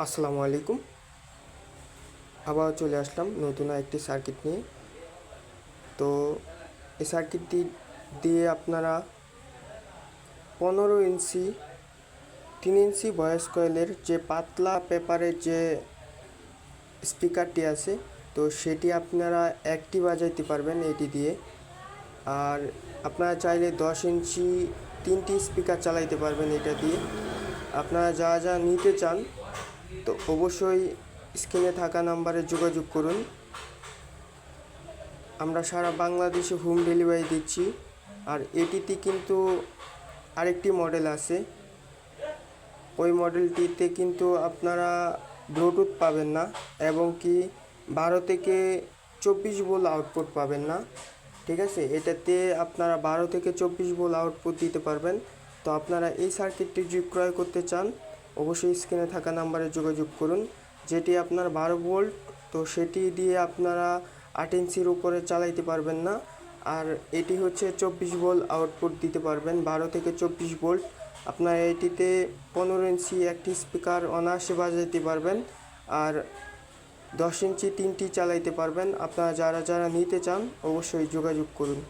আসসালামু আলাইকুম। আবার চলে আসলাম নতুন একটি সার্কিট নিয়ে। তো এই সার্কিটটি দিয়ে আপনারা 15 ইঞ্চি 3 ইঞ্চি ভয়েস কয়েলের যে পাতলা পেপারের যে স্পিকারটি আছে, তো সেটি আপনারা একটি বাজাইতে পারবেন এটি দিয়ে। আর আপনারা চাইলে 10 ইঞ্চি 3টি স্পিকার চালাইতে পারবেন এটা দিয়ে। আপনারা যা যা নিতে চান তো অবশ্যই স্ক্রিনে থাকা নাম্বারে যোগাযোগ করুন। আমরা সারা বাংলাদেশে হোম ডেলিভারি দিচ্ছি। আর এটিতে কিন্তু আরেকটি মডেল আছে, ওই মডেলটিতে কিন্তু আপনারা ব্লুটুথ পাবেন না এবং কি 12 থেকে 24 ভোল্ট আউটপুট পাবেন না। ঠিক আছে, এটাতে আপনারা 12 থেকে 24 ভোল্ট আউটপুট দিতে পারবেন। তো আপনারা এই সার্কিটটি যদি ক্রয় করতে চান অবশ্যই স্ক্রিনে থাকা নাম্বারে যোগাযোগ করুন। যেটি আপনার 12 ভোল্ট, তো সেটি দিয়ে আপনারা 8 ইঞ্চির উপরে চালাইতে পারবেন না। আর এটি হচ্ছে 24 ভোল্ট আউটপুট দিতে পারবেন, 12 থেকে 24 ভোল্ট। আপনারা এটিতে 15 ইঞ্চি একটি স্পিকার অনায়াসে বাজাইতে পারবেন আর 10 ইঞ্চি 3টি চালাইতে পারবেন। আপনারা যারা যারা নিতে চান অবশ্যই যোগাযোগ করুন।